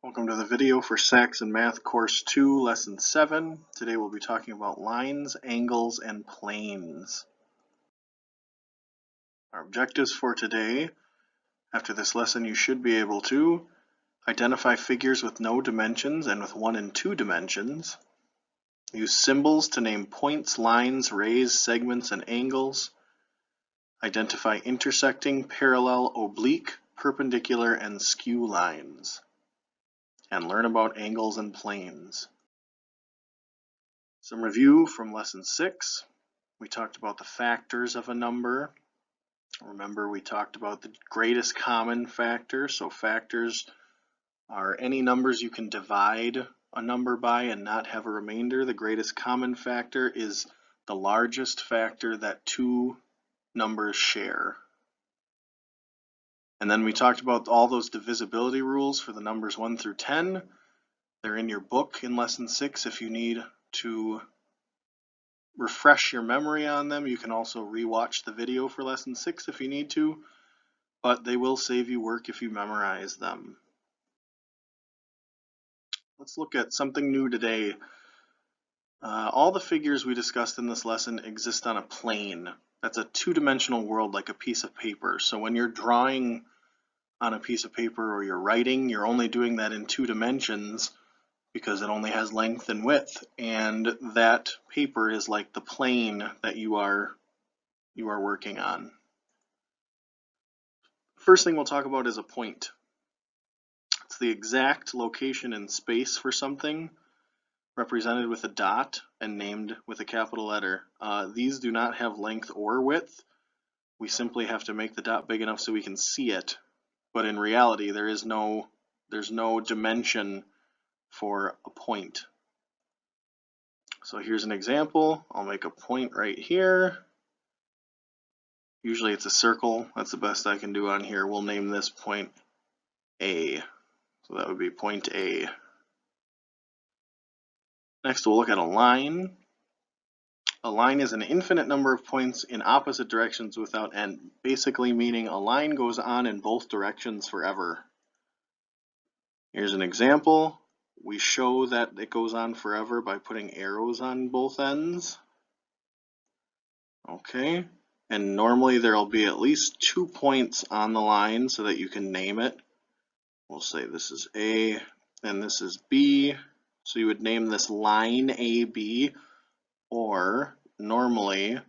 Welcome to the video for Saxon Math Course 2, Lesson 7. Today we'll be talking about lines, angles, and planes. Our objectives for today: after this lesson you should be able to identify figures with no dimensions and with 1 and 2 dimensions, use symbols to name points, lines, rays, segments, and angles, identify intersecting, parallel, oblique, perpendicular, and skew lines, and learn about angles and planes. Some review from lesson 6. We talked about the factors of a number. Remember, we talked about the greatest common factor. So factors are any numbers you can divide a number by and not have a remainder. The greatest common factor is the largest factor that two numbers share. And then we talked about all those divisibility rules for the numbers 1 through 10. They're in your book in lesson 6 if you need to refresh your memory on them. You can also rewatch the video for lesson 6 if you need to, but they will save you work if you memorize them. Let's look at something new today. All the figures we discussed in this lesson exist on a plane. That's a two-dimensional world, like a piece of paper. So when you're drawing on a piece of paper or you're writing, you're only doing that in 2 dimensions because it only has length and width, and that paper is like the plane that you are working on. First thing we'll talk about is a point. It's the exact location in space for something, represented with a dot and named with a capital letter. These do not have length or width. We simply have to make the dot big enough so we can see it, but in reality there's no dimension for a point. So here's an example. I'll make a point right here. Usually it's a circle. That's the best I can do on here. We'll name this point A. So that would be point A. Next we'll look at a line. A line is an infinite number of points in opposite directions without end, basically meaning a line goes on in both directions forever. Here's an example. We show that it goes on forever by putting arrows on both ends. Okay, and normally there'll be at least 2 points on the line so that you can name it. We'll say this is A and this is B. So you would name this line AB, or normally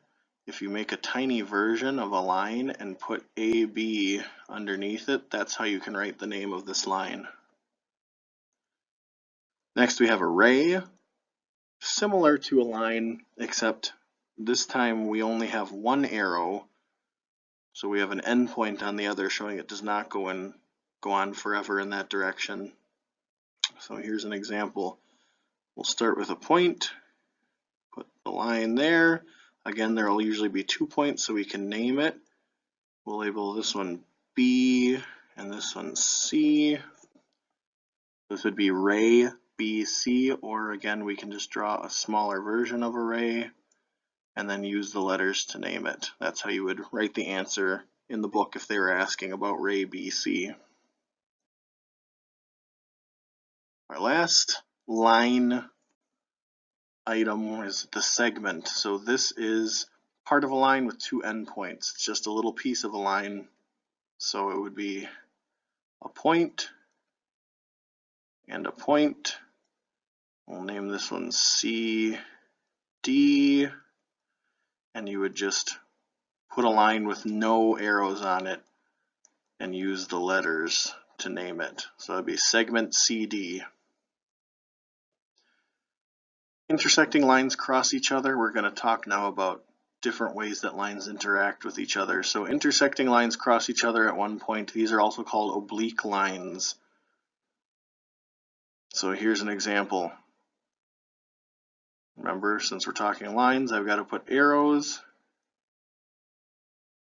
if you make a tiny version of a line and put AB underneath it, that's how you can write the name of this line. Next we have a ray, similar to a line, except this time we only have 1 arrow, so we have an endpoint on the other showing it does not go on forever in that direction. So here's an example. We'll start with a point, put the line there. Again, there will usually be 2 points so we can name it. We'll label this one B and this one C. This would be ray BC, or again we can just draw a smaller version of a ray and then use the letters to name it. That's how you would write the answer in the book if they were asking about ray BC. Our last line item is the segment. So this is part of a line with 2 endpoints. It's just a little piece of a line. So it would be a point and a point. We'll name this one CD, and you would just put a line with no arrows on it and use the letters to name it. So that'd be segment CD. Intersecting lines cross each other. We're going to talk now about different ways that lines interact with each other. So intersecting lines cross each other at one point. These are also called oblique lines. So here's an example. Remember, since we're talking lines, I've got to put arrows.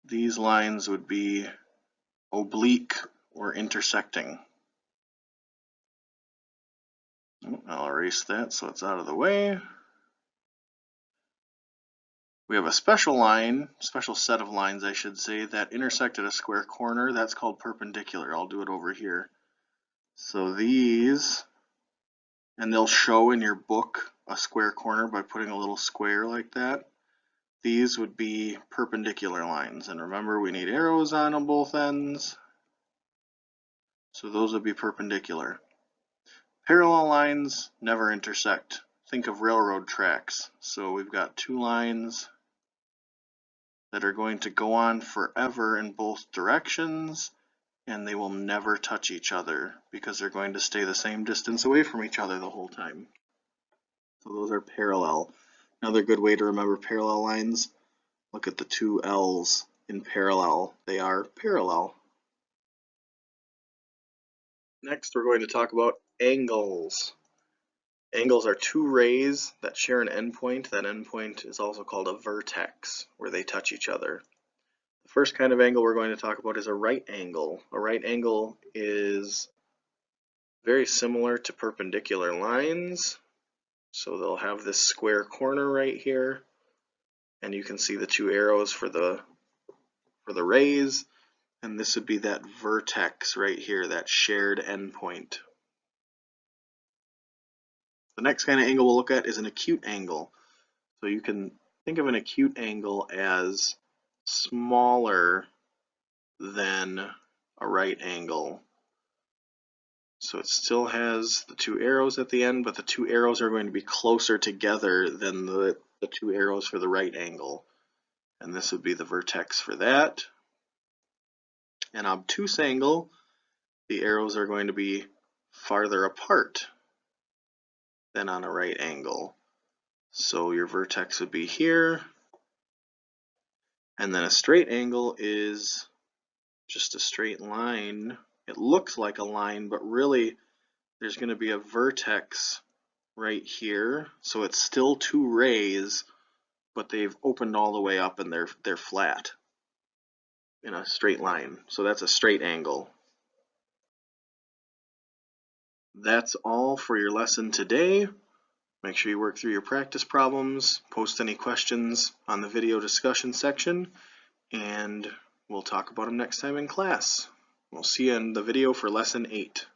These lines would be oblique or intersecting. I'll erase that so it's out of the way. We have a special set of lines, I should say, that intersect at a square corner. That's called perpendicular. I'll do it over here. So these, and they'll show in your book a square corner by putting a little square like that. These would be perpendicular lines, and remember we need arrows on both ends, so those would be perpendicular. Parallel lines never intersect. Think of railroad tracks. So we've got two lines that are going to go on forever in both directions, and they will never touch each other because they're going to stay the same distance away from each other the whole time. So those are parallel. Another good way to remember parallel lines, look at the two L's in parallel. They are parallel. Next, we're going to talk about angles. Angles are two rays that share an endpoint. That endpoint is also called a vertex, where they touch each other. The first kind of angle we're going to talk about is a right angle. A right angle is very similar to perpendicular lines. So they'll have this square corner right here, and you can see the two arrows for the rays, and this would be that vertex right here, that shared endpoint. The next kind of angle we'll look at is an acute angle. So you can think of an acute angle as smaller than a right angle. So it still has the two arrows at the end, but the two arrows are going to be closer together than the two arrows for the right angle. And this would be the vertex for that. An obtuse angle, the arrows are going to be farther apart than on a right angle. So your vertex would be here. And then a straight angle is just a straight line. It looks like a line, but really there's going to be a vertex right here. So it's still two rays, but they've opened all the way up and they're flat in a straight line. So that's a straight angle. That's all for your lesson today. Make sure you work through your practice problems, post any questions on the video discussion section, and we'll talk about them next time in class. We'll see you in the video for lesson 8.